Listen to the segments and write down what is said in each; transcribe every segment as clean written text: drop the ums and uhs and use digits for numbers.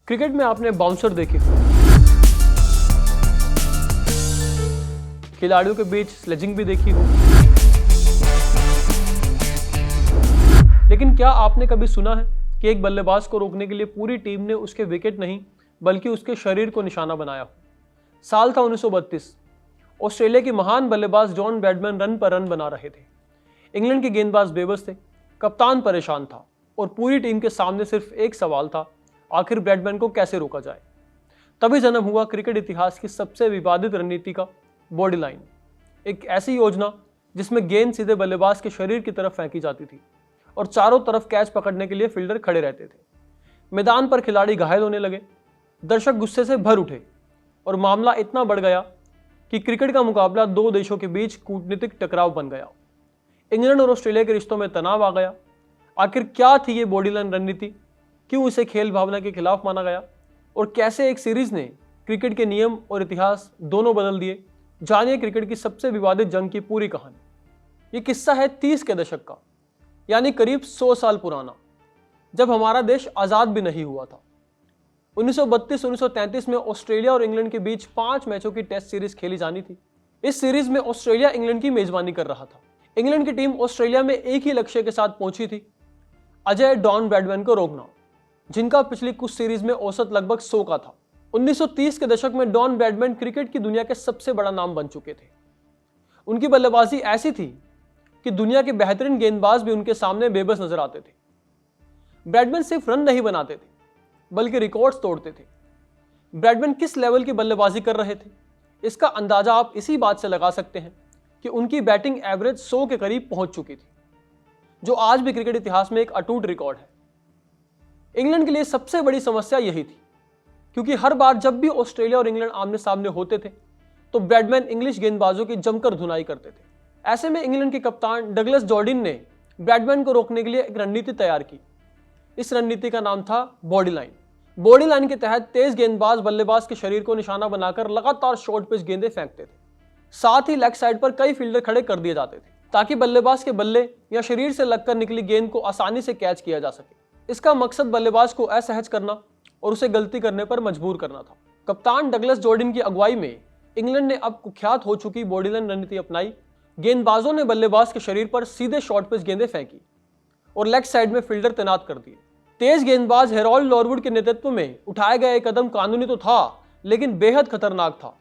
Cricket में आपने bouncer देखे, खिलाड़ियों के बीच स्लेजिंग भी देखी हो, लेकिन क्या आपने कभी सुना है कि एक बल्लेबाज को रोकने के लिए पूरी टीम ने उसके विकेट नहीं बल्कि उसके शरीर को निशाना बनाया हो? साल था 1932। ऑस्ट्रेलिया के महान बल्लेबाज जॉन ब्रैडमैन रन पर रन बना रहे थे। इंग्लैंड के गेंदबाज बेबस थे, कप्तान परेशान था और पूरी टीम के सामने सिर्फ एक सवाल था, आखिर ब्रैडमैन को कैसे रोका जाए। तभी जन्म हुआ क्रिकेट इतिहास की सबसे विवादित रणनीति का बॉडी लाइन। एक ऐसी योजना जिसमें गेंद सीधे बल्लेबाज के शरीर की तरफ फेंकी जाती थी और चारों तरफ कैच पकड़ने के लिए फील्डर खड़े रहते थे। मैदान पर खिलाड़ी घायल होने लगे, दर्शक गुस्से से भर उठे और मामला इतना बढ़ गया कि क्रिकेट का मुकाबला दो देशों के बीच कूटनीतिक टकराव बन गया। इंग्लैंड और ऑस्ट्रेलिया के रिश्तों में तनाव आ गया। आखिर क्या थी ये बॉडी लाइन रणनीति, क्यों इसे खेल भावना के खिलाफ माना गया और कैसे एक सीरीज ने क्रिकेट के नियम और इतिहास दोनों बदल दिए। जानिए क्रिकेट की सबसे विवादित जंग की पूरी कहानी। ये किस्सा है 30 के दशक का, यानी करीब 100 साल पुराना, जब हमारा देश आज़ाद भी नहीं हुआ था। 1932-1933 में ऑस्ट्रेलिया और इंग्लैंड के बीच 5 मैचों की टेस्ट सीरीज खेली जानी थी। इस सीरीज में ऑस्ट्रेलिया इंग्लैंड की मेजबानी कर रहा था। इंग्लैंड की टीम ऑस्ट्रेलिया में एक ही लक्ष्य के साथ पहुंची थी, अजय डॉन ब्रैडमैन को रोकना, जिनका पिछली कुछ सीरीज में औसत लगभग 100 का था। 1930 के दशक में डॉन ब्रैडमैन क्रिकेट की दुनिया के सबसे बड़ा नाम बन चुके थे। उनकी बल्लेबाजी ऐसी थी कि दुनिया के बेहतरीन गेंदबाज भी उनके सामने बेबस नजर आते थे। ब्रैडमैन सिर्फ रन नहीं बनाते थे बल्कि रिकॉर्ड्स तोड़ते थे। ब्रैडमैन किस लेवल की बल्लेबाजी कर रहे थे, इसका अंदाजा आप इसी बात से लगा सकते हैं कि उनकी बैटिंग एवरेज 100 के करीब पहुंच चुकी थी, जो आज भी क्रिकेट इतिहास में एक अटूट रिकॉर्ड है। इंग्लैंड के लिए सबसे बड़ी समस्या यही थी, क्योंकि हर बार जब भी ऑस्ट्रेलिया और इंग्लैंड आमने सामने होते थे तो ब्रैडमैन इंग्लिश गेंदबाजों की जमकर धुनाई करते थे। ऐसे में इंग्लैंड के कप्तान डगलस जॉर्डिन ने ब्रैडमैन को रोकने के लिए एक रणनीति तैयार की। इस रणनीति का नाम था बॉडी लाइन। बॉडी लाइन के तहत तेज गेंदबाज बल्लेबाज के शरीर को निशाना बनाकर लगातार शॉर्ट पिच गेंदें फेंकते थे। साथ ही लेग साइड पर कई फील्डर खड़े कर दिए जाते थे ताकि बल्लेबाज के बल्ले या शरीर से लगकर निकली गेंद को आसानी से कैच किया जा सके। इसका मकसद बल्लेबाज को असहज करना और उसे गलती करने पर मजबूर करना था। कप्तान डगलस जॉर्डिन की अगुवाई में इंग्लैंड ने अब कुख्यात हो चुकी बॉडी लाइन रणनीति अपनाई। गेंदबाजों ने बल्लेबाज के शरीर पर सीधे शॉर्ट पिच गेंदें फेंकी और लेग साइड में फील्डर तैनात कर दिए। तेज गेंदबाज हेरोल्ड लॉरवुड के नेतृत्व में उठाया गया एक कदम कानूनी तो था, लेकिन बेहद खतरनाक था।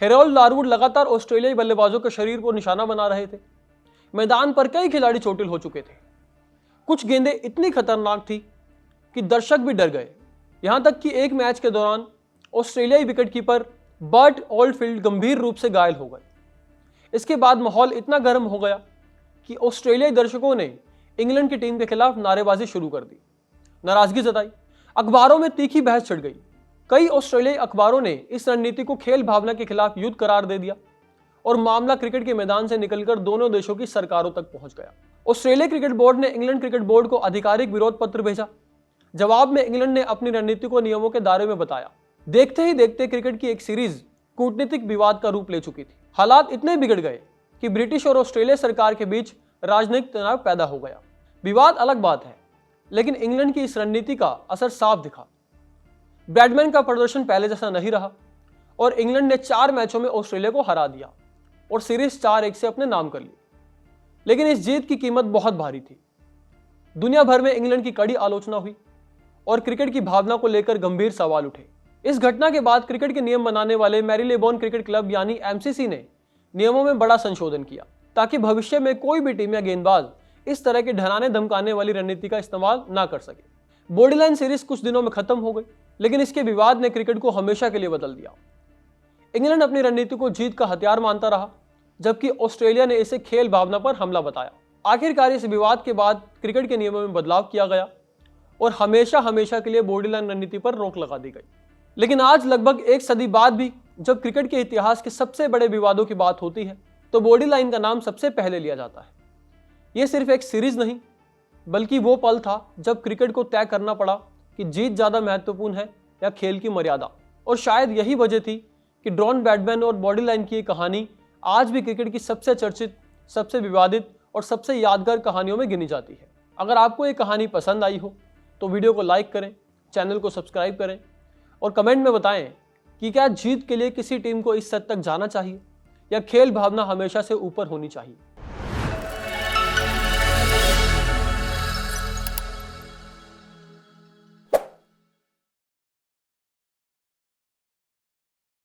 हेरोल्ड लॉरवुड लगातार ऑस्ट्रेलियाई बल्लेबाजों के शरीर को निशाना बना रहे थे। मैदान पर कई खिलाड़ी चोटिल हो चुके थे। कुछ गेंदें इतनी खतरनाक थी कि दर्शक भी डर गए। यहां तक कि एक मैच के दौरान ऑस्ट्रेलियाई विकेटकीपर बर्ट ओल्डफील्ड गंभीर रूप से घायल हो गए। इसके बाद माहौल इतना गर्म हो गया कि ऑस्ट्रेलियाई दर्शकों ने इंग्लैंड की टीम के खिलाफ नारेबाजी शुरू कर दी, नाराजगी जताई। अखबारों में तीखी बहस छिड़ गई। कई ऑस्ट्रेलियाई अखबारों ने इस रणनीति को खेल भावना के खिलाफ युद्ध करार दे दिया और मामला क्रिकेट के मैदान से निकलकर दोनों देशों की सरकारों तक पहुंच गया। ऑस्ट्रेलिया क्रिकेट बोर्ड ने इंग्लैंड क्रिकेट बोर्ड को आधिकारिक विरोध पत्र भेजा। जवाब में इंग्लैंड ने अपनी रणनीति को नियमों के दायरे में बताया। देखते ही देखते क्रिकेट की एक सीरीज कूटनीतिक विवाद का रूप ले चुकी थी। हालात इतने बिगड़ गए कि ब्रिटिश और ऑस्ट्रेलिया सरकार के बीच राजनीतिक तनाव पैदा हो गया। विवाद अलग बात है, लेकिन इंग्लैंड की इस रणनीति का असर साफ दिखा। ब्रैडमैन का प्रदर्शन पहले जैसा नहीं रहा और इंग्लैंड ने 4 मैचों में ऑस्ट्रेलिया को हरा दिया और सीरीज 4-1 से अपने नाम कर ली। लेकिन इस जीत की कीमत बहुत भारी थी। दुनिया भर में इंग्लैंड की कड़ी आलोचना हुई और क्रिकेट की भावना को लेकर गंभीर सवाल उठे। इस घटना के बाद क्रिकेट के नियम बनाने वाले मैरीलेबोन क्रिकेट क्लब यानी एमसीसी ने नियमों में बड़ा संशोधन किया ताकि भविष्य में कोई भी टीम या गेंदबाज इस तरह की डराने धमकाने वाली रणनीति का इस्तेमाल ना कर सके। बॉडी लाइन सीरीज कुछ दिनों में खत्म हो गई, लेकिन इसके विवाद ने क्रिकेट को हमेशा के लिए बदल दिया। इंग्लैंड अपनी रणनीति को जीत का हथियार मानता रहा, जबकि ऑस्ट्रेलिया ने इसे खेल भावना पर हमला बताया। आखिरकार इस विवाद के बाद क्रिकेट के नियमों में बदलाव किया गया और हमेशा के लिए बॉडी लाइन रणनीति पर रोक लगा दी गई। लेकिन आज लगभग एक सदी बाद भी जब क्रिकेट के इतिहास के सबसे बड़े विवादों की बात होती है तो बॉडी लाइन का नाम सबसे पहले लिया जाता है। यह सिर्फ एक सीरीज नहीं, बल्कि वो पल था जब क्रिकेट को तय करना पड़ा कि जीत ज्यादा महत्वपूर्ण है या खेल की मर्यादा। और शायद यही वजह थी कि डॉन ब्रैडमैन और बॉडी लाइन की कहानी आज भी क्रिकेट की सबसे चर्चित, सबसे विवादित और सबसे यादगार कहानियों में गिनी जाती है। अगर आपको ये कहानी पसंद आई हो तो वीडियो को लाइक करें चैनल को सब्सक्राइब करें और कमेंट में बताएं कि क्या जीत के लिए किसी टीम को इस हद तक जाना चाहिए या खेल भावना हमेशा से ऊपर होनी चाहिए।